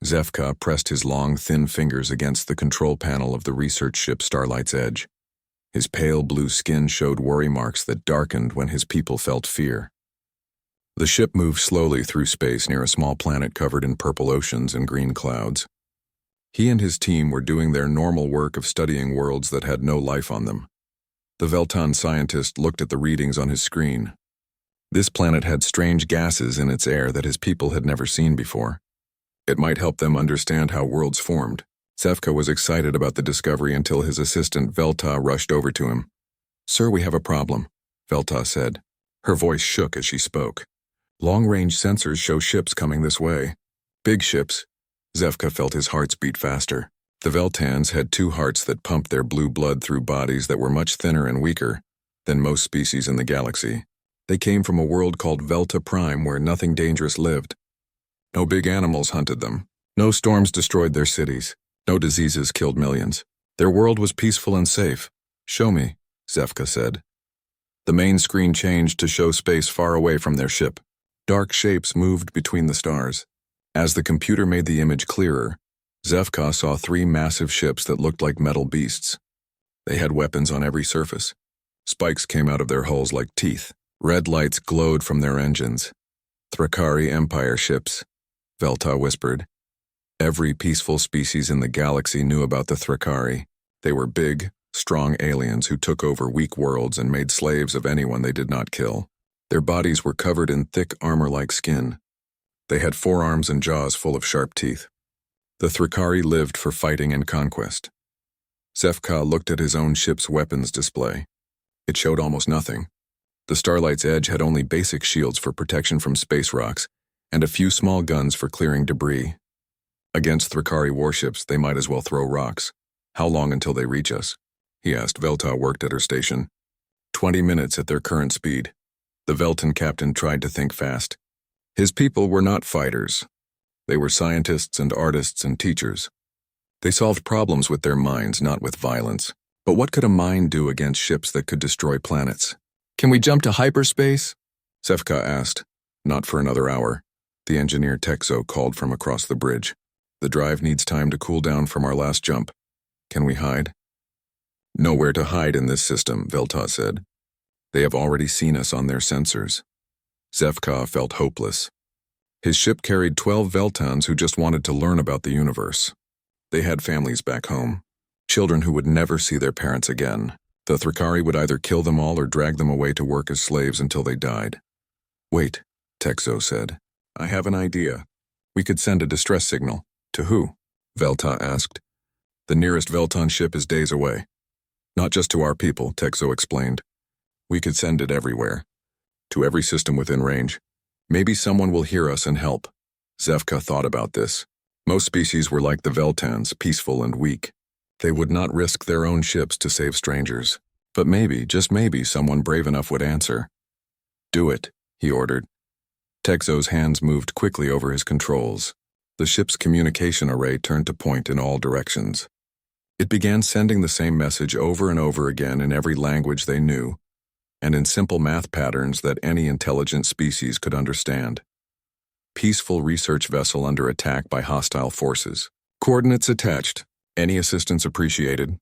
Zefka pressed his long, thin fingers against the control panel of the research ship Starlight's Edge. His pale blue skin showed worry marks that darkened when his people felt fear. The ship moved slowly through space near a small planet covered in purple oceans and green clouds. He and his team were doing their normal work of studying worlds that had no life on them. The Veltan scientist looked at the readings on his screen. This planet had strange gases in its air that his people had never seen before. It might help them understand how worlds formed. Zefka was excited about the discovery until his assistant Velta rushed over to him. "Sir, we have a problem," Velta said. Her voice shook as she spoke. "Long-range sensors show ships coming this way." "Big ships?" Zefka felt his hearts beat faster. The Veltans had two hearts that pumped their blue blood through bodies that were much thinner and weaker than most species in the galaxy. They came from a world called Velta Prime where nothing dangerous lived. No big animals hunted them. No storms destroyed their cities. No diseases killed millions. Their world was peaceful and safe. "Show me," Zefka said. The main screen changed to show space far away from their ship. Dark shapes moved between the stars. As the computer made the image clearer, Zefka saw three massive ships that looked like metal beasts. They had weapons on every surface. Spikes came out of their hulls like teeth. Red lights glowed from their engines. "Thrakari Empire ships," Velta whispered. Every peaceful species in the galaxy knew about the Thrakari. They were big, strong aliens who took over weak worlds and made slaves of anyone they did not kill. Their bodies were covered in thick armor-like skin. They had forearms and jaws full of sharp teeth. The Thrakari lived for fighting and conquest. Zefka looked at his own ship's weapons display. It showed almost nothing. The Starlight's Edge had only basic shields for protection from space rocks, and a few small guns for clearing debris. Against Thrakari warships, they might as well throw rocks. "How long until they reach us?" he asked. Velta worked at her station. 20 minutes at their current speed. The Veltan captain tried to think fast. His people were not fighters. They were scientists and artists and teachers. They solved problems with their minds, not with violence. But what could a mind do against ships that could destroy planets? "Can we jump to hyperspace?" Zefka asked. "Not for another hour," the engineer Texo called from across the bridge. "The drive needs time to cool down from our last jump. Can we hide?" "Nowhere to hide in this system," Velta said. "They have already seen us on their sensors." Zefka felt hopeless. His ship carried 12 Veltans who just wanted to learn about the universe. They had families back home, children who would never see their parents again. The Thrakari would either kill them all or drag them away to work as slaves until they died. "Wait," Texo said. "I have an idea. We could send a distress signal." "To who?" Velta asked. "The nearest Veltan ship is days away." "Not just to our people," Texo explained. "We could send it everywhere. To every system within range. Maybe someone will hear us and help." Zefka thought about this. Most species were like the Veltans, peaceful and weak. They would not risk their own ships to save strangers. But maybe, just maybe, someone brave enough would answer. "Do it," he ordered. Texo's hands moved quickly over his controls. The ship's communication array turned to point in all directions. It began sending the same message over and over again in every language they knew, and in simple math patterns that any intelligent species could understand. Peaceful research vessel under attack by hostile forces. Coordinates attached. Any assistance appreciated.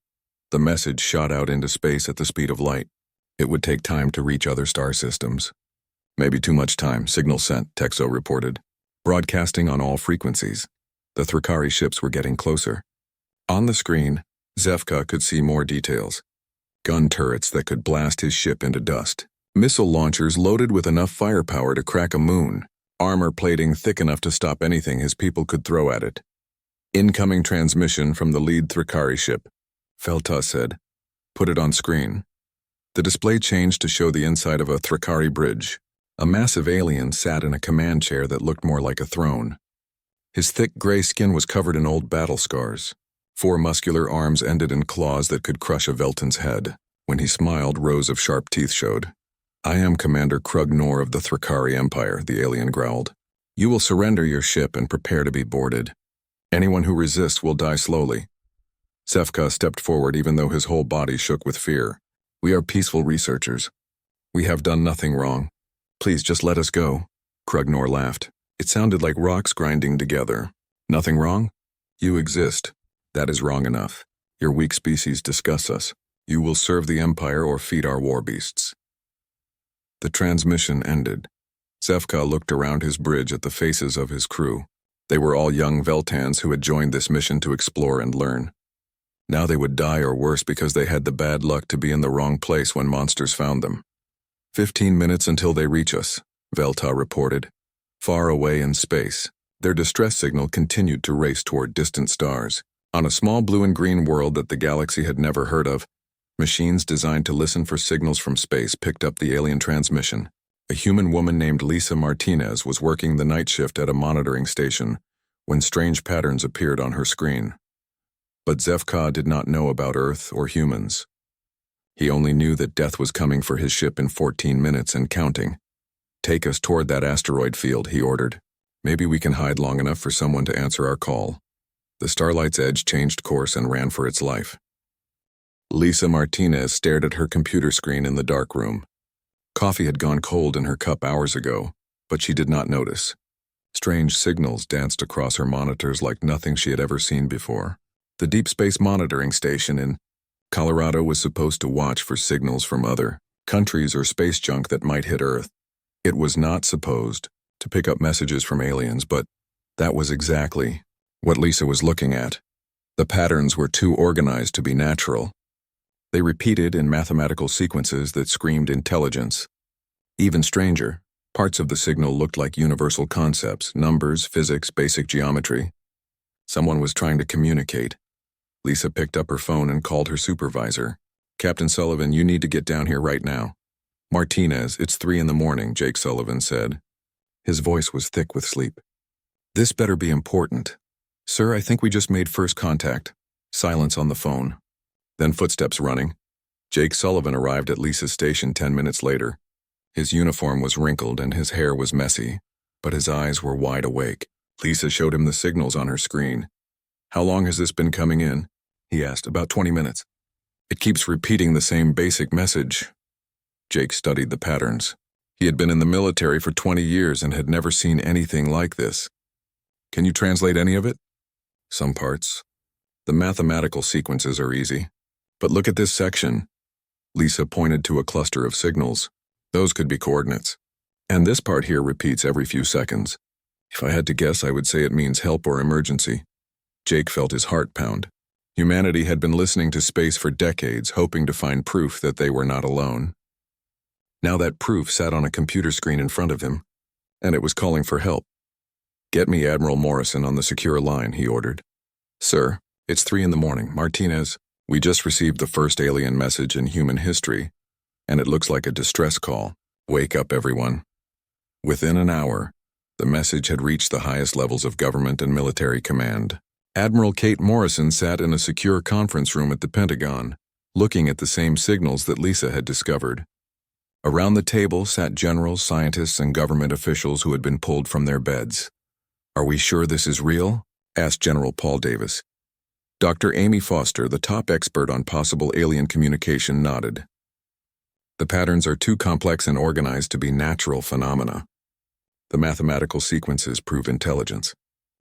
The message shot out into space at the speed of light. It would take time to reach other star systems. "Maybe too much time. Signal sent," Texo reported. Broadcasting on all frequencies. The Thrakari ships were getting closer. On the screen, Zefka could see more details. Gun turrets that could blast his ship into dust. Missile launchers loaded with enough firepower to crack a moon. Armor plating thick enough to stop anything his people could throw at it. "Incoming transmission from the lead Thrakari ship," Velta said. "Put it on screen." The display changed to show the inside of a Thrakari bridge. A massive alien sat in a command chair that looked more like a throne. His thick gray skin was covered in old battle scars. 4 muscular arms ended in claws that could crush a Veltan's head. When he smiled, rows of sharp teeth showed. "I am Commander Krug-Nor of the Thrakari Empire," the alien growled. "You will surrender your ship and prepare to be boarded. Anyone who resists will die slowly." Zefka stepped forward even though his whole body shook with fear. "We are peaceful researchers. We have done nothing wrong. Please just let us go." Krug-Nor laughed. It sounded like rocks grinding together. Nothing wrong? You exist. That is wrong enough. Your weak species disgusts us. You will serve the Empire or feed our war beasts. The transmission ended. Zefka looked around his bridge at the faces of his crew. They were all young Veltans who had joined this mission to explore and learn. Now they would die or worse because they had the bad luck to be in the wrong place when monsters found them. 15 minutes until they reach us, Velta reported. Far away in space, their distress signal continued to race toward distant stars. On a small blue and green world that the galaxy had never heard of, machines designed to listen for signals from space picked up the alien transmission. A human woman named Lisa Martinez was working the night shift at a monitoring station when strange patterns appeared on her screen. But Zefka did not know about Earth or humans. He only knew that death was coming for his ship in 14 minutes and counting. Take us toward that asteroid field, he ordered. Maybe we can hide long enough for someone to answer our call. The Starlight's Edge changed course and ran for its life. Lisa Martinez stared at her computer screen in the dark room. Coffee had gone cold in her cup hours ago, but she did not notice. Strange signals danced across her monitors like nothing she had ever seen before. The Deep Space Monitoring Station in Colorado was supposed to watch for signals from other countries or space junk that might hit Earth. It was not supposed to pick up messages from aliens, but that was exactly what Lisa was looking at. The patterns were too organized to be natural. They repeated in mathematical sequences that screamed intelligence. Even stranger, parts of the signal looked like universal concepts, numbers, physics, basic geometry. Someone was trying to communicate. Lisa picked up her phone and called her supervisor. Captain Sullivan, you need to get down here right now. Martinez, it's 3 a.m, Jake Sullivan said. His voice was thick with sleep. This better be important. Sir, I think we just made first contact. Silence on the phone. Then footsteps running. Jake Sullivan arrived at Lisa's station 10 minutes later. His uniform was wrinkled and his hair was messy, but his eyes were wide awake. Lisa showed him the signals on her screen. How long has this been coming in? He asked. About 20 minutes. It keeps repeating the same basic message. Jake studied the patterns. He had been in the military for 20 years and had never seen anything like this. Can you translate any of it? Some parts. The mathematical sequences are easy. But look at this section. Lisa pointed to a cluster of signals. Those could be coordinates. And this part here repeats every few seconds. If I had to guess, I would say it means help or emergency. Jake felt his heart pound. Humanity had been listening to space for decades, hoping to find proof that they were not alone. Now that proof sat on a computer screen in front of him, and it was calling for help. Get me Admiral Morrison on the secure line, he ordered. Sir, it's 3 a.m, Martinez. We just received the first alien message in human history, and it looks like a distress call. Wake up, everyone. Within an hour, the message had reached the highest levels of government and military command. Admiral Kate Morrison sat in a secure conference room at the Pentagon, looking at the same signals that Lisa had discovered. Around the table sat generals, scientists, and government officials who had been pulled from their beds. Are we sure this is real? Asked General Paul Davis. Dr. Amy Foster, the top expert on possible alien communication, nodded. The patterns are too complex and organized to be natural phenomena. The mathematical sequences prove intelligence,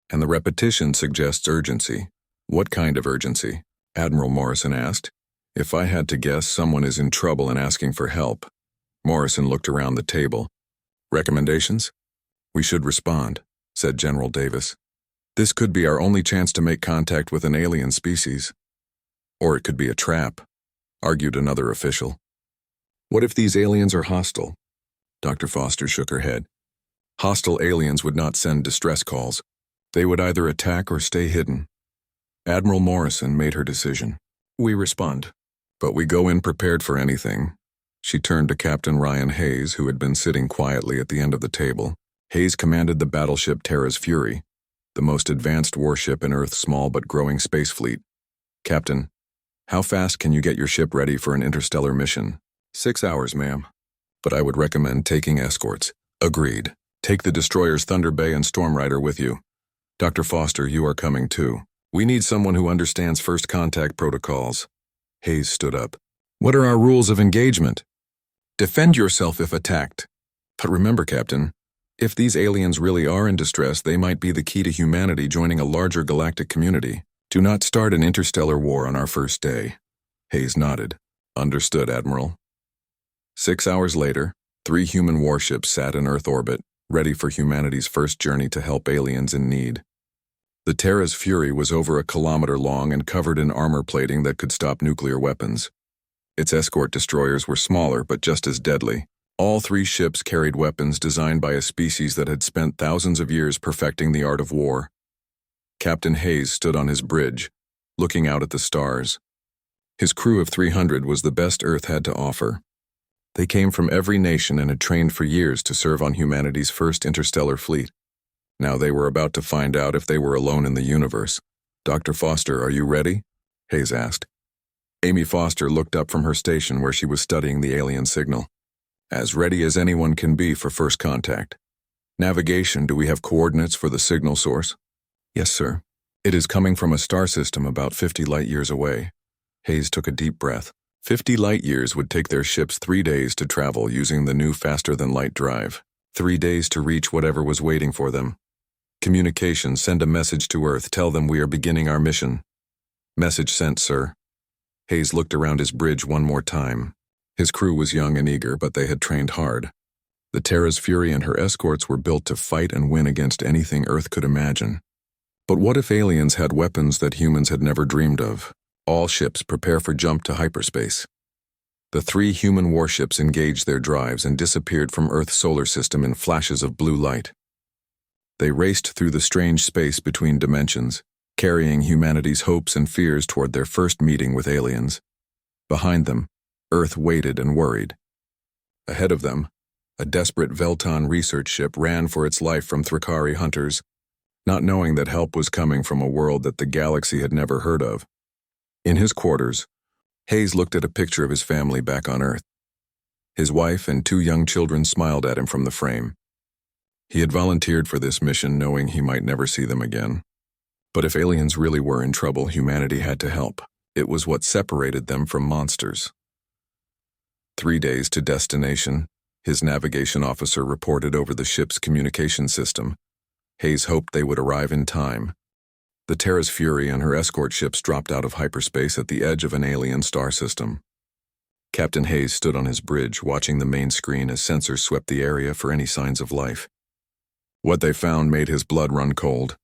and the repetition suggests urgency. What kind of urgency? Admiral Morrison asked. If I had to guess, someone is in trouble and asking for help. Morrison looked around the table. Recommendations? We should respond, said General Davis. This could be our only chance to make contact with an alien species. Or it could be a trap, argued another official. What if these aliens are hostile? Dr. Foster shook her head. Hostile aliens would not send distress calls. They would either attack or stay hidden. Admiral Morrison made her decision. We respond, but we go in prepared for anything. She turned to Captain Ryan Hayes, who had been sitting quietly at the end of the table. Hayes commanded the battleship Terra's Fury, the most advanced warship in Earth's small but growing space fleet. Captain, how fast can you get your ship ready for an interstellar mission? 6 hours, ma'am. But I would recommend taking escorts. Agreed. Take the destroyers Thunder Bay and Storm Rider with you. Dr. Foster, you are coming too. We need someone who understands first contact protocols. Hayes stood up. What are our rules of engagement? Defend yourself if attacked. But remember, Captain, If these aliens really are in distress, they might be the key to humanity joining a larger galactic community. Do not start an interstellar war on our first day. Hayes nodded. Understood, Admiral. 6 hours later, 3 human warships sat in Earth orbit, ready for humanity's first journey to help aliens in need. The Terra's Fury was over 1 kilometer long and covered in armor plating that could stop nuclear weapons. Its escort destroyers were smaller but just as deadly. All 3 ships carried weapons designed by a species that had spent thousands of years perfecting the art of war. Captain Hayes stood on his bridge, looking out at the stars. His crew of 300 was the best Earth had to offer. They came from every nation and had trained for years to serve on humanity's first interstellar fleet. Now they were about to find out if they were alone in the universe. Dr. Foster, are you ready? Hayes asked. Amy Foster looked up from her station where she was studying the alien signal. As ready as anyone can be for first contact. Navigation, do we have coordinates for the signal source? Yes, sir. It is coming from a star system about 50 light-years away. Hayes took a deep breath. 50 light-years would take their ships 3 days to travel using the new faster-than-light drive. 3 days to reach whatever was waiting for them. Communications, send a message to Earth. Tell them we are beginning our mission. Message sent, sir. Hayes looked around his bridge one more time. His crew was young and eager, but they had trained hard. The Terra's Fury and her escorts were built to fight and win against anything Earth could imagine. But what if aliens had weapons that humans had never dreamed of? All ships prepare for jump to hyperspace. The 3 human warships engaged their drives and disappeared from Earth's solar system in flashes of blue light. They raced through the strange space between dimensions, carrying humanity's hopes and fears toward their first meeting with aliens. Behind them, Earth waited and worried. Ahead of them, a desperate Velton research ship ran for its life from Thrakari hunters, not knowing that help was coming from a world that the galaxy had never heard of. In his quarters, Hayes looked at a picture of his family back on Earth. His wife and 2 young children smiled at him from the frame. He had volunteered for this mission knowing he might never see them again. But if aliens really were in trouble, humanity had to help. It was what separated them from monsters. 3 days to destination, his navigation officer reported over the ship's communication system. Hayes hoped they would arrive in time. The Terra's Fury and her escort ships dropped out of hyperspace at the edge of an alien star system. Captain Hayes stood on his bridge, watching the main screen as sensors swept the area for any signs of life. What they found made his blood run cold.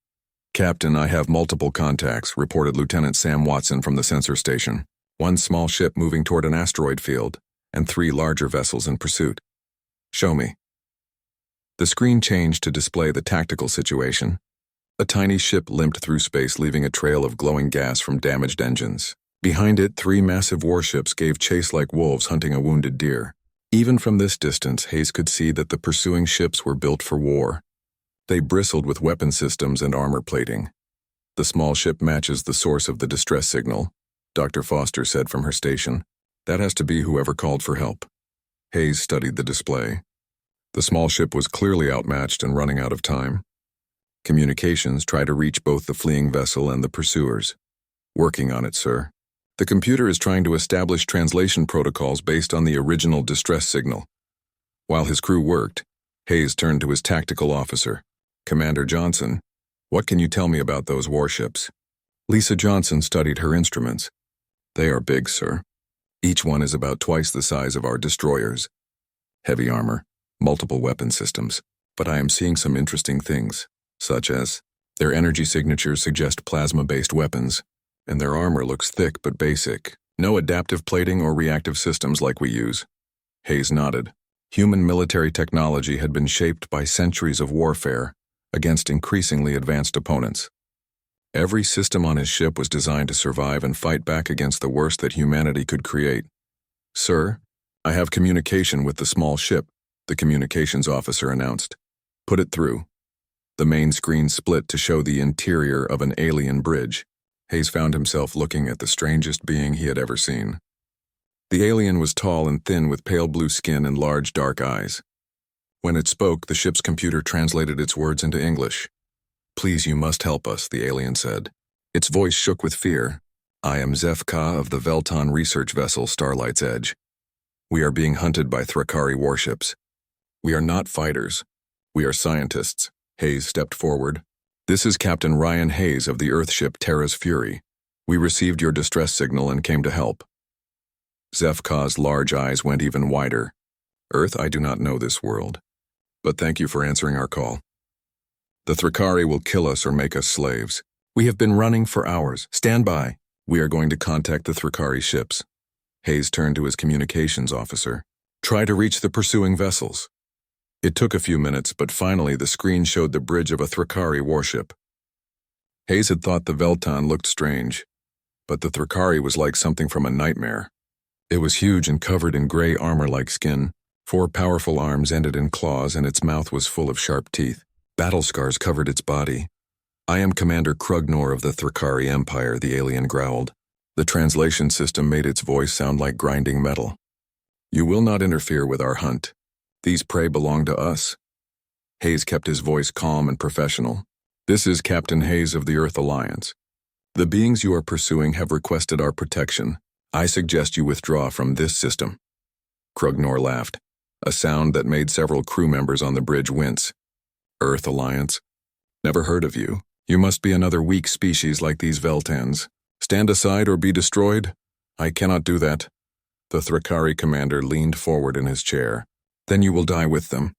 Captain, I have multiple contacts, reported Lieutenant Sam Watson from the sensor station. 1 small ship moving toward an asteroid field, and 3 larger vessels in pursuit. Show me. The screen changed to display the tactical situation. A tiny ship limped through space, leaving a trail of glowing gas from damaged engines. Behind it, 3 massive warships gave chase like wolves hunting a wounded deer. Even from this distance, Hayes could see that the pursuing ships were built for war. They bristled with weapon systems and armor plating. The small ship matches the source of the distress signal, Dr. Foster said from her station. That has to be whoever called for help. Hayes studied the display. The small ship was clearly outmatched and running out of time. Communications try to reach both the fleeing vessel and the pursuers. Working on it, sir. The computer is trying to establish translation protocols based on the original distress signal. While his crew worked, Hayes turned to his tactical officer. Commander Johnson, what can you tell me about those warships? Lisa Johnson studied her instruments. They are big, sir. Each one is about twice the size of our destroyers. Heavy armor, multiple weapon systems. But I am seeing some interesting things, such as their energy signatures suggest plasma-based weapons, and their armor looks thick but basic. No adaptive plating or reactive systems like we use. Hayes nodded. Human military technology had been shaped by centuries of warfare against increasingly advanced opponents. Every system on his ship was designed to survive and fight back against the worst that humanity could create. Sir, I have communication with the small ship, the communications officer announced. Put it through. The main screen split to show the interior of an alien bridge. Hayes found himself looking at the strangest being he had ever seen. The alien was tall and thin with pale blue skin and large dark eyes. When it spoke, the ship's computer translated its words into English. Please, you must help us, the alien said. Its voice shook with fear. I am Zefka of the Velton research vessel Starlight's Edge. We are being hunted by Thrakari warships. We are not fighters. We are scientists. Hayes stepped forward. This is Captain Ryan Hayes of the Earthship Terra's Fury. We received your distress signal and came to help. Zefka's large eyes went even wider. Earth, I do not know this world. But thank you for answering our call. The Thrakari will kill us or make us slaves. We have been running for hours. Stand by. We are going to contact the Thrakari ships. Hayes turned to his communications officer. Try to reach the pursuing vessels. It took a few minutes, but finally the screen showed the bridge of a Thrakari warship. Hayes had thought the Veltan looked strange, but the Thrakari was like something from a nightmare. It was huge and covered in gray armor-like skin. 4 powerful arms ended in claws, and its mouth was full of sharp teeth. Battle scars covered its body. I am Commander Krugnor of the Thrakari Empire, the alien growled. The translation system made its voice sound like grinding metal. You will not interfere with our hunt. These prey belong to us. Hayes kept his voice calm and professional. This is Captain Hayes of the Earth Alliance. The beings you are pursuing have requested our protection. I suggest you withdraw from this system. Krugnor laughed, a sound that made several crew members on the bridge wince. Earth Alliance? Never heard of you. You must be another weak species like these Veltans. Stand aside or be destroyed? I cannot do that. The Thrakari commander leaned forward in his chair. Then you will die with them.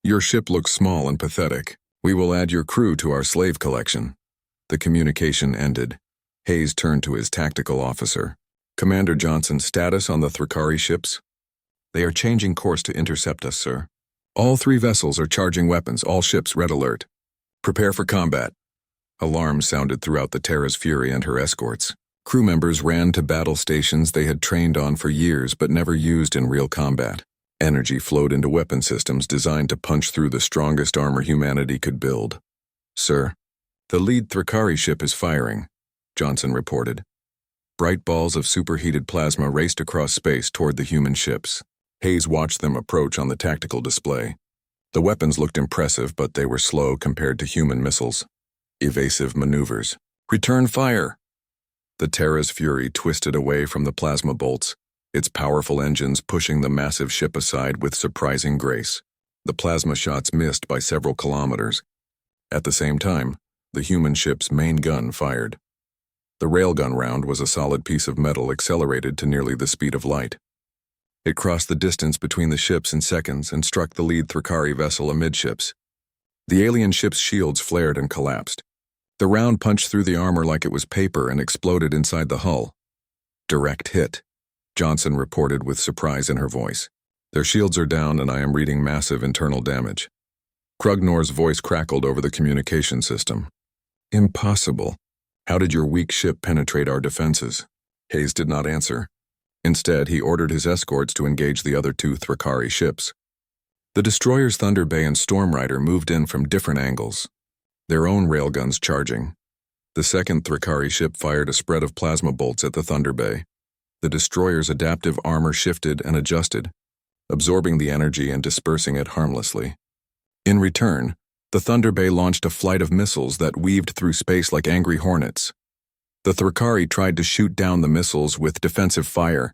Your ship looks small and pathetic. We will add your crew to our slave collection. The communication ended. Hayes turned to his tactical officer. Commander Johnson, status on the Thrakari ships? They are changing course to intercept us, sir. All 3 vessels are charging weapons, all ships red alert. Prepare for combat. Alarms sounded throughout the Terra's Fury and her escorts. Crew members ran to battle stations they had trained on for years but never used in real combat. Energy flowed into weapon systems designed to punch through the strongest armor humanity could build. Sir, the lead Thrakari ship is firing, Johnson reported. Bright balls of superheated plasma raced across space toward the human ships. Hayes watched them approach on the tactical display. The weapons looked impressive, but they were slow compared to human missiles. Evasive maneuvers. Return fire! The Terra's Fury twisted away from the plasma bolts, its powerful engines pushing the massive ship aside with surprising grace. The plasma shots missed by several kilometers. At the same time, the human ship's main gun fired. The railgun round was a solid piece of metal accelerated to nearly the speed of light. It crossed the distance between the ships in seconds and struck the lead Thrakari vessel amidships. The alien ship's shields flared and collapsed. The round punched through the armor like it was paper and exploded inside the hull. Direct hit, Johnson reported with surprise in her voice. Their shields are down and I am reading massive internal damage. Krugnor's voice crackled over the communication system. Impossible. How did your weak ship penetrate our defenses? Hayes did not answer. Instead, he ordered his escorts to engage the other 2 Thrakari ships. The destroyers Thunder Bay and Storm Rider moved in from different angles, their own railguns charging. The second Thrakari ship fired a spread of plasma bolts at the Thunder Bay. The destroyer's adaptive armor shifted and adjusted, absorbing the energy and dispersing it harmlessly. In return, the Thunder Bay launched a flight of missiles that weaved through space like angry hornets. The Thrakari tried to shoot down the missiles with defensive fire,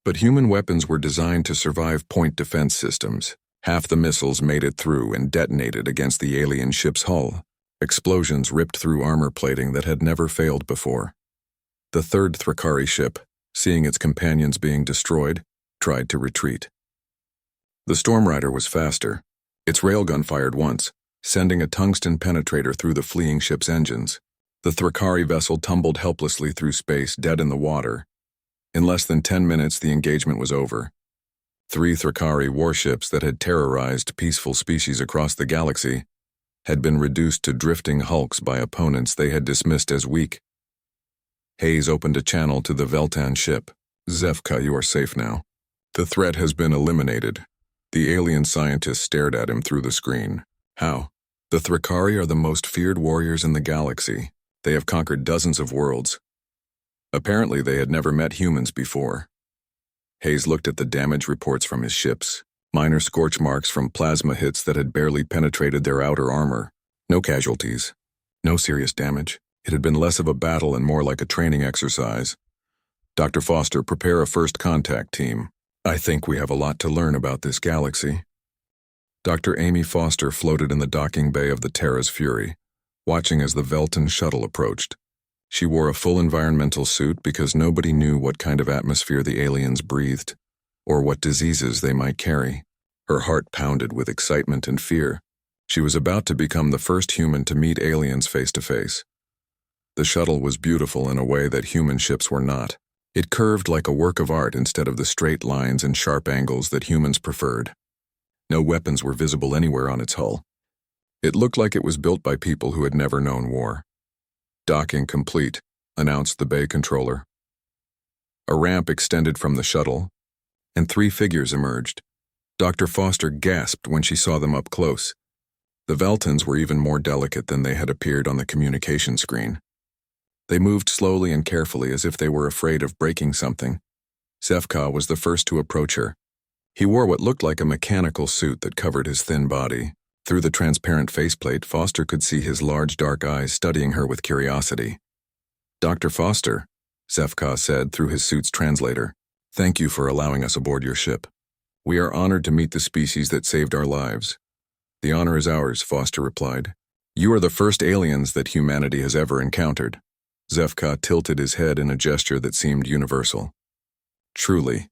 but human weapons were designed to survive point defense systems. Half the missiles made it through and detonated against the alien ship's hull. Explosions ripped through armor plating that had never failed before. The third Thrakari ship, seeing its companions being destroyed, tried to retreat. The Storm Rider was faster. Its railgun fired once, sending a tungsten penetrator through the fleeing ship's engines. The Thrakari vessel tumbled helplessly through space, dead in the water. In less than 10 minutes, the engagement was over. 3 Thrakari warships that had terrorized peaceful species across the galaxy had been reduced to drifting hulks by opponents they had dismissed as weak. Hayes opened a channel to the Veltan ship. Zefka, you are safe now. The threat has been eliminated. The alien scientist stared at him through the screen. How? The Thrakari are the most feared warriors in the galaxy. They have conquered dozens of worlds. Apparently they had never met humans before. Hayes looked at the damage reports from his ships. Minor scorch marks from plasma hits that had barely penetrated their outer armor. No casualties. No serious damage. It had been less of a battle and more like a training exercise. Dr. Foster, prepare a first contact team. I think we have a lot to learn about this galaxy. Dr. Amy Foster floated in the docking bay of the Terra's Fury, watching as the Velton shuttle approached. She wore a full environmental suit because nobody knew what kind of atmosphere the aliens breathed, or what diseases they might carry. Her heart pounded with excitement and fear. She was about to become the first human to meet aliens face to face. The shuttle was beautiful in a way that human ships were not. It curved like a work of art instead of the straight lines and sharp angles that humans preferred. No weapons were visible anywhere on its hull. It looked like it was built by people who had never known war. "Docking complete," announced the bay controller. A ramp extended from the shuttle, and 3 figures emerged. Dr. Foster gasped when she saw them up close. The Veltons were even more delicate than they had appeared on the communication screen. They moved slowly and carefully as if they were afraid of breaking something. Zefka was the first to approach her. He wore what looked like a mechanical suit that covered his thin body. Through the transparent faceplate, Foster could see his large dark eyes studying her with curiosity. "Dr. Foster," Zefka said through his suit's translator, "thank you for allowing us aboard your ship. We are honored to meet the species that saved our lives." "The honor is ours," Foster replied. "You are the first aliens that humanity has ever encountered." Zefka tilted his head in a gesture that seemed universal. "Truly.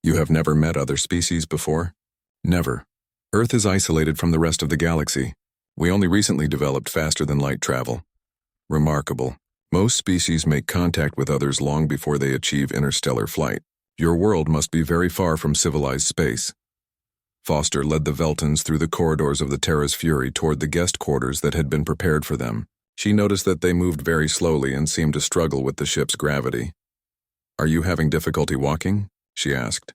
You have never met other species before?" "Never. Earth is isolated from the rest of the galaxy. We only recently developed faster-than-light travel." "Remarkable. Most species make contact with others long before they achieve interstellar flight. Your world must be very far from civilized space." Foster led the Veltons through the corridors of the Terra's Fury toward the guest quarters that had been prepared for them. She noticed that they moved very slowly and seemed to struggle with the ship's gravity. "Are you having difficulty walking?" she asked.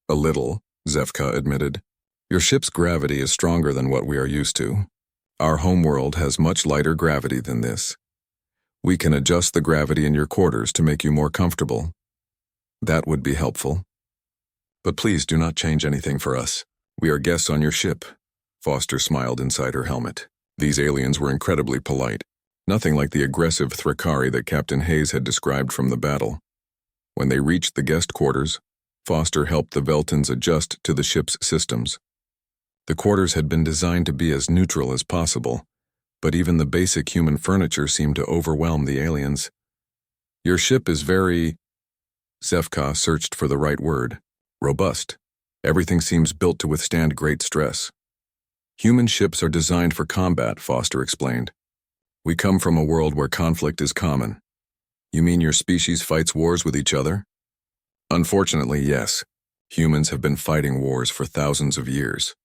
"A little," Zefka admitted. "Your ship's gravity is stronger than what we are used to. Our homeworld has much lighter gravity than this. We can adjust the gravity in your quarters to make you more comfortable." "That would be helpful. But please do not change anything for us. We are guests on your ship." Foster smiled inside her helmet. These aliens were incredibly polite. Nothing like the aggressive Thrakari that Captain Hayes had described from the battle. When they reached the guest quarters, Foster helped the Veltons adjust to the ship's systems. The quarters had been designed to be as neutral as possible, but even the basic human furniture seemed to overwhelm the aliens. "Your ship is very..." Zefka searched for the right word. "Robust. Everything seems built to withstand great stress." "Human ships are designed for combat," Foster explained. "We come from a world where conflict is common." "You mean your species fights wars with each other?" "Unfortunately, yes. Humans have been fighting wars for thousands of years."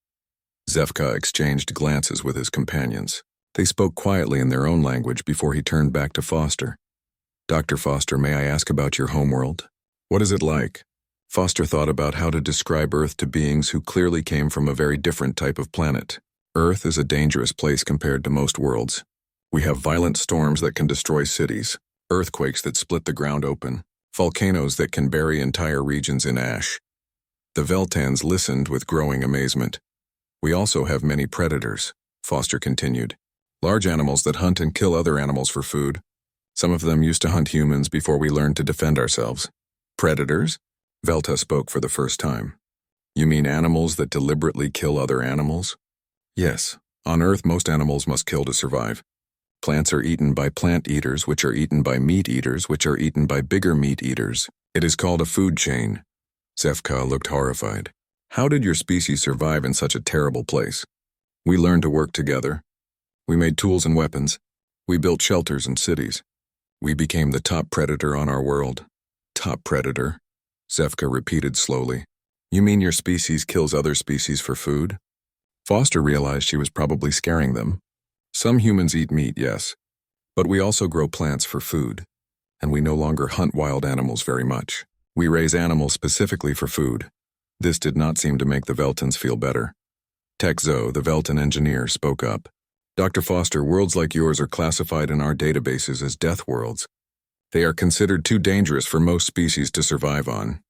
Zefka exchanged glances with his companions. They spoke quietly in their own language before he turned back to Foster. "Dr. Foster, may I ask about your homeworld? What is it like?" Foster thought about how to describe Earth to beings who clearly came from a very different type of planet. Earth is a dangerous place compared to most worlds. We have violent storms that can destroy cities, earthquakes that split the ground open, volcanoes that can bury entire regions in ash. The Veltans listened with growing amazement. "We also have many predators," Foster continued. "Large animals that hunt and kill other animals for food. Some of them used to hunt humans before we learned to defend ourselves." "Predators?" Velta spoke for the first time. "You mean animals that deliberately kill other animals?" "Yes. On Earth, most animals must kill to survive. Plants are eaten by plant eaters, which are eaten by meat eaters, which are eaten by bigger meat eaters. It is called a food chain." Zefka looked horrified. "How did your species survive in such a terrible place?" "We learned to work together. We made tools and weapons. We built shelters and cities. We became the top predator on our world." "Top predator?" Zefka repeated slowly. "You mean your species kills other species for food?" Foster realized she was probably scaring them. "Some humans eat meat, yes. But we also grow plants for food. And we no longer hunt wild animals very much. We raise animals specifically for food." This did not seem to make the Veltons feel better. Tekzo, the Velton engineer, spoke up. "Dr. Foster, worlds like yours are classified in our databases as death worlds. They are considered too dangerous for most species to survive on."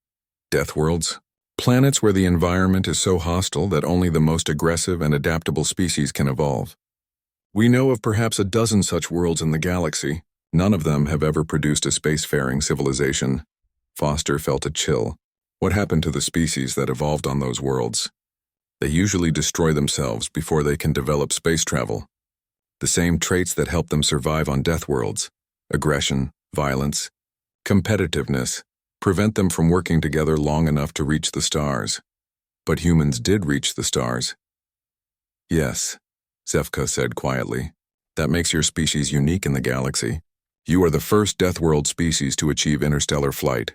"Death worlds?" "Planets where the environment is so hostile that only the most aggressive and adaptable species can evolve. We know of perhaps a dozen such worlds in the galaxy. None of them have ever produced a spacefaring civilization." Foster felt a chill. What happened to the species that evolved on those worlds? They usually destroy themselves before they can develop space travel. The same traits that help them survive on Deathworlds, aggression, violence, competitiveness, prevent them from working together long enough to reach the stars. But humans did reach the stars. Yes, Zefka said quietly. That makes your species unique in the galaxy. You are the first Deathworld species to achieve interstellar flight.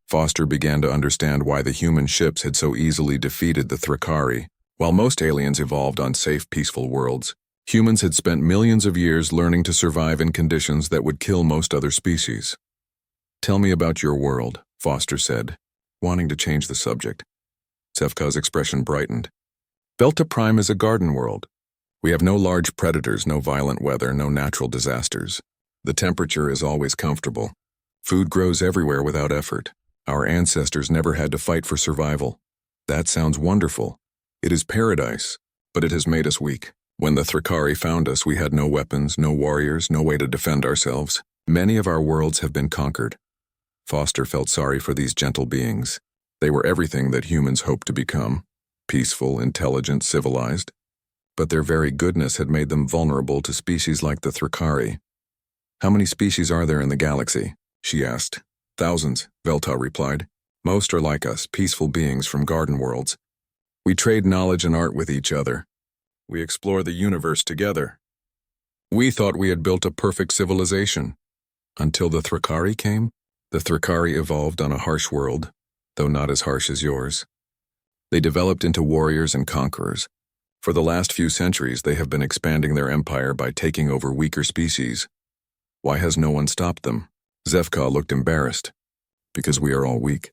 Foster began to understand why the human ships had so easily defeated the Thrakari. While most aliens evolved on safe, peaceful worlds, humans had spent millions of years learning to survive in conditions that would kill most other species. Tell me about your world, Foster said, wanting to change the subject. Zefka's expression brightened. Belta Prime is a garden world. We have no large predators, no violent weather, no natural disasters. The temperature is always comfortable. Food grows everywhere without effort. Our ancestors never had to fight for survival. That sounds wonderful. It is paradise, but it has made us weak. When the Thrakari found us, we had no weapons, no warriors, no way to defend ourselves. Many of our worlds have been conquered. Foster felt sorry for these gentle beings. They were everything that humans hoped to become. Peaceful, intelligent, civilized. But their very goodness had made them vulnerable to species like the Thrakari. How many species are there in the galaxy? She asked. Thousands, Velta replied. Most are like us, peaceful beings from garden worlds. We trade knowledge and art with each other. We explore the universe together. We thought we had built a perfect civilization. Until the Thrakari came, the Thrakari evolved on a harsh world, though not as harsh as yours. They developed into warriors and conquerors. For the last few centuries, they have been expanding their empire by taking over weaker species. Why has no one stopped them? Zefka looked embarrassed. Because we are all weak.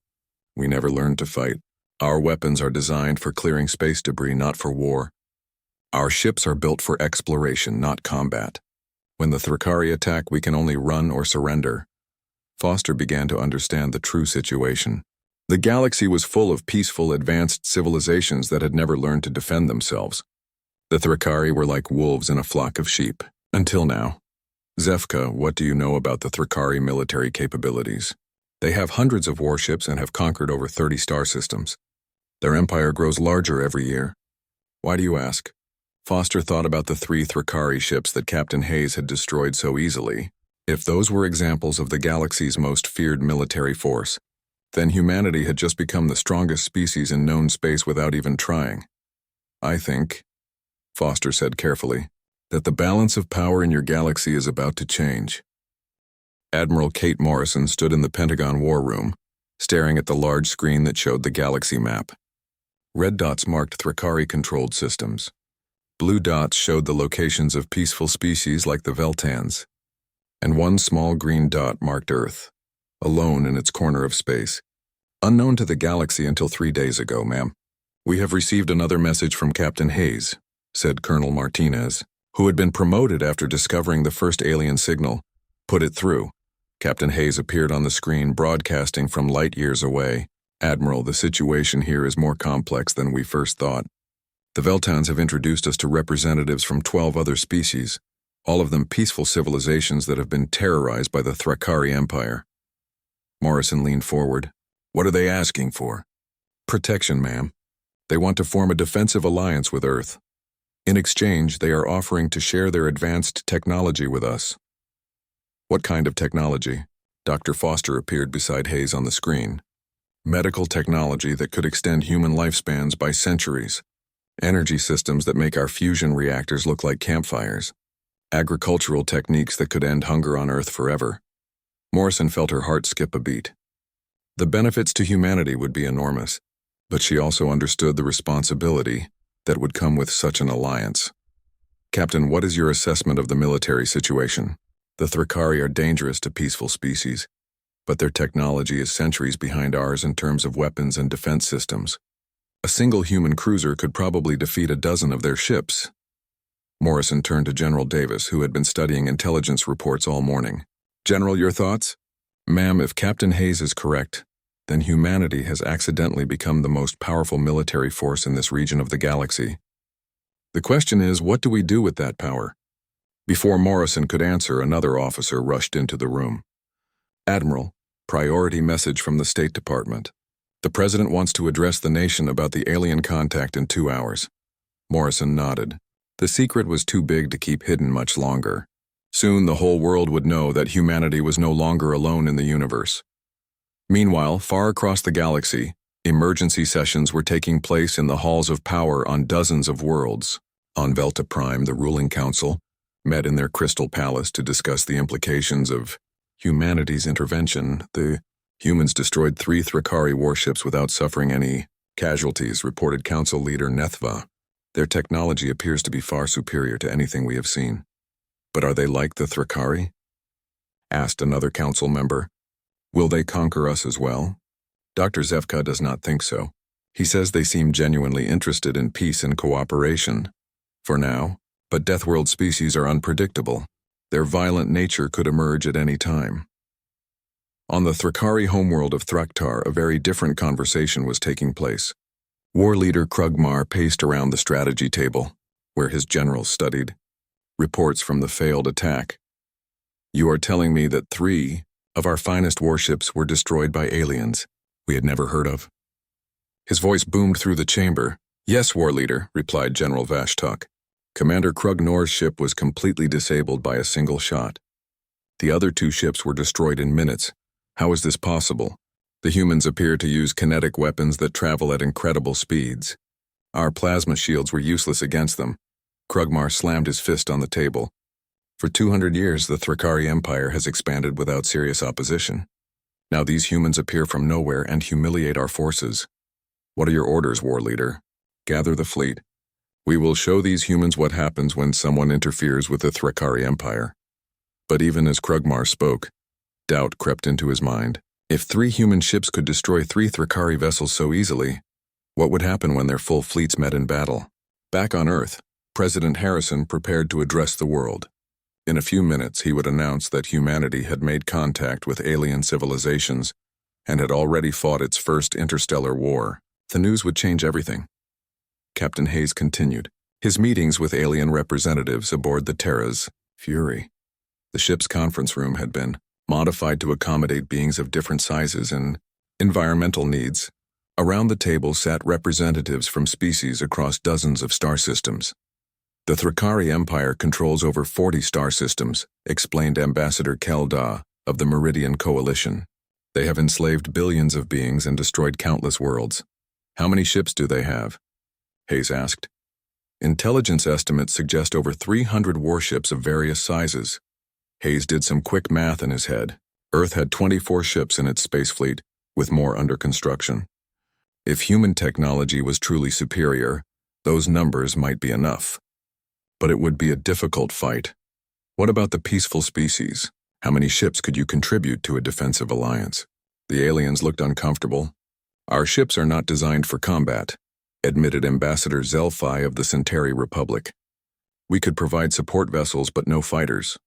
We never learned to fight. Our weapons are designed for clearing space debris, not for war. Our ships are built for exploration, not combat. When the Thrakari attack, we can only run or surrender. Foster began to understand the true situation. The galaxy was full of peaceful, advanced civilizations that had never learned to defend themselves. The Thrakari were like wolves in a flock of sheep, until now. Zefka, what do you know about the Thrakari military capabilities? They have hundreds of warships and have conquered over 30 star systems. Their empire grows larger every year. Why do you ask? Foster thought about the 3 Thrakari ships that Captain Hayes had destroyed so easily. If those were examples of the galaxy's most feared military force, then humanity had just become the strongest species in known space without even trying. I think, Foster said carefully, that the balance of power in your galaxy is about to change. Admiral Kate Morrison stood in the Pentagon War Room, staring at the large screen that showed the galaxy map. Red dots marked Thrakari-controlled systems. Blue dots showed the locations of peaceful species like the Veltans. And one small green dot marked Earth, alone in its corner of space. Unknown to the galaxy until 3 days ago, ma'am. We have received another message from Captain Hayes, said Colonel Martinez, who had been promoted after discovering the first alien signal. Put it through. Captain Hayes appeared on the screen, broadcasting from light years away. Admiral, the situation here is more complex than we first thought. The Veltans have introduced us to representatives from 12 other species, all of them peaceful civilizations that have been terrorized by the Thrakari Empire. Morrison leaned forward. What are they asking for? Protection, ma'am. They want to form a defensive alliance with Earth. In exchange, they are offering to share their advanced technology with us. What kind of technology? Dr. Foster appeared beside Hayes on the screen. Medical technology that could extend human lifespans by centuries. Energy systems that make our fusion reactors look like campfires. Agricultural techniques that could end hunger on Earth forever. Morrison felt her heart skip a beat. The benefits to humanity would be enormous, but she also understood the responsibility that would come with such an alliance. Captain, what is your assessment of the military situation? The Thrakari are dangerous to peaceful species, but their technology is centuries behind ours in terms of weapons and defense systems. A single human cruiser could probably defeat a dozen of their ships. Morrison turned to General Davis, who had been studying intelligence reports all morning. General, your thoughts? Ma'am, if Captain Hayes is correct, then humanity has accidentally become the most powerful military force in this region of the galaxy. The question is, what do we do with that power? Before Morrison could answer, another officer rushed into the room. Admiral, priority message from the State Department. The president wants to address the nation about the alien contact in 2 hours. Morrison nodded. The secret was too big to keep hidden much longer. Soon the whole world would know that humanity was no longer alone in the universe. Meanwhile, far across the galaxy, emergency sessions were taking place in the halls of power on dozens of worlds. On Velta Prime, the ruling council met in their crystal palace to discuss the implications of humanity's intervention. The humans destroyed 3 Thrakari warships without suffering any casualties, reported council leader Nethva. Their technology appears to be far superior to anything we have seen. But are they like the Thrakari? Asked another council member. Will they conquer us as well? Dr. Zevka does not think so. He says they seem genuinely interested in peace and cooperation. For now, but Deathworld species are unpredictable. Their violent nature could emerge at any time. On the Thrakari homeworld of Thraktar, a very different conversation was taking place. War leader Krugmar paced around the strategy table, where his generals studied reports from the failed attack. You are telling me that 3 of our finest warships were destroyed by aliens we had never heard of? His voice boomed through the chamber. Yes, war leader, replied General Vashtok. Commander Krugnor's ship was completely disabled by a single shot. The other 2 ships were destroyed in minutes. How is this possible? The humans appear to use kinetic weapons that travel at incredible speeds. Our plasma shields were useless against them. Krugmar slammed his fist on the table. For 200 years, the Thrakari Empire has expanded without serious opposition. Now these humans appear from nowhere and humiliate our forces. What are your orders, war leader? Gather the fleet. We will show these humans what happens when someone interferes with the Thrakari Empire. But even as Krugmar spoke, doubt crept into his mind. If 3 human ships could destroy 3 Thrakari vessels so easily, what would happen when their full fleets met in battle? Back on Earth, President Harrison prepared to address the world. In a few minutes, he would announce that humanity had made contact with alien civilizations and had already fought its first interstellar war. The news would change everything. Captain Hayes continued his meetings with alien representatives aboard the Terra's Fury. The ship's conference room had been modified to accommodate beings of different sizes and environmental needs. Around the table sat representatives from species across dozens of star systems. The Thrakari Empire controls over 40 star systems, explained Ambassador Kelda of the Meridian Coalition. They have enslaved billions of beings and destroyed countless worlds. How many ships do they have? Hayes asked. Intelligence estimates suggest over 300 warships of various sizes. Hayes did some quick math in his head. Earth had 24 ships in its space fleet, with more under construction. If human technology was truly superior, those numbers might be enough. But it would be a difficult fight. What about the peaceful species? How many ships could you contribute to a defensive alliance? The aliens looked uncomfortable. Our ships are not designed for combat, admitted Ambassador Zelphi of the Centauri Republic. We could provide support vessels but no fighters.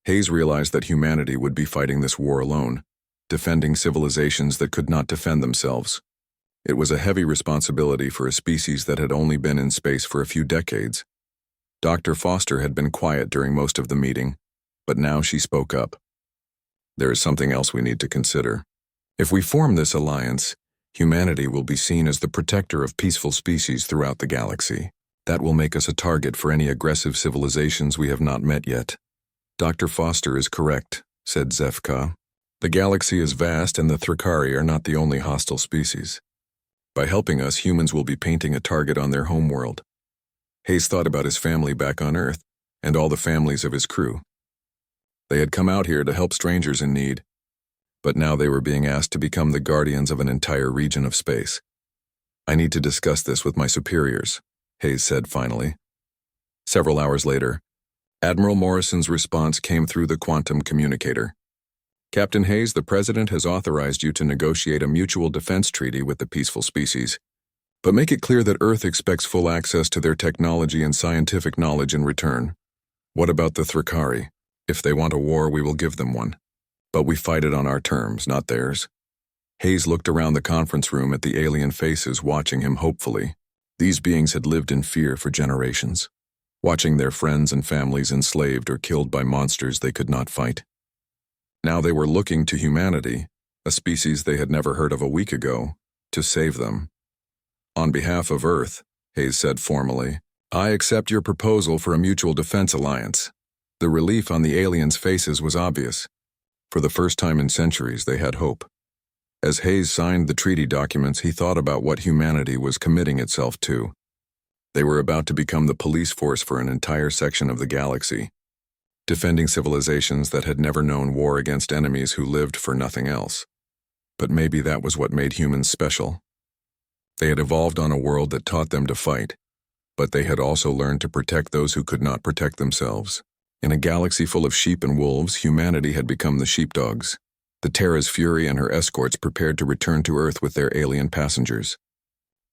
Hayes realized that humanity would be fighting this war alone, defending civilizations that could not defend themselves. It was a heavy responsibility for a species that had only been in space for a few decades. Dr. Foster had been quiet during most of the meeting, but now she spoke up. There is something else we need to consider. If we form this alliance, humanity will be seen as the protector of peaceful species throughout the galaxy. That will make us a target for any aggressive civilizations we have not met yet. Dr. Foster is correct, said Zefka. The galaxy is vast and the Thrakari are not the only hostile species. By helping us, humans will be painting a target on their homeworld. Hayes thought about his family back on Earth and all the families of his crew. They had come out here to help strangers in need, but now they were being asked to become the guardians of an entire region of space. I need to discuss this with my superiors, Hayes said finally. Several hours later, Admiral Morrison's response came through the quantum communicator. Captain Hayes, the President has authorized you to negotiate a mutual defense treaty with the peaceful species, but make it clear that Earth expects full access to their technology and scientific knowledge in return. What about the Thrakari? If they want a war, we will give them one. But we fight it on our terms, not theirs. Hayes looked around the conference room at the alien faces watching him hopefully. These beings had lived in fear for generations, watching their friends and families enslaved or killed by monsters they could not fight. Now they were looking to humanity, a species they had never heard of a week ago, to save them. On behalf of Earth, Hayes said formally, I accept your proposal for a mutual defense alliance. The relief on the aliens' faces was obvious. For the first time in centuries, they had hope. As Hayes signed the treaty documents, he thought about what humanity was committing itself to. They were about to become the police force for an entire section of the galaxy, defending civilizations that had never known war against enemies who lived for nothing else. But maybe that was what made humans special. They had evolved on a world that taught them to fight, but they had also learned to protect those who could not protect themselves. In a galaxy full of sheep and wolves, humanity had become the sheepdogs. The Terra's Fury and her escorts prepared to return to Earth with their alien passengers.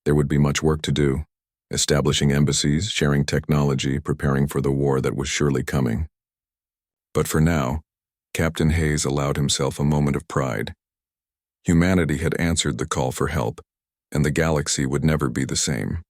There would be much work to do, establishing embassies, sharing technology, preparing for the war that was surely coming. But for now, Captain Hayes allowed himself a moment of pride. Humanity had answered the call for help, and the galaxy would never be the same.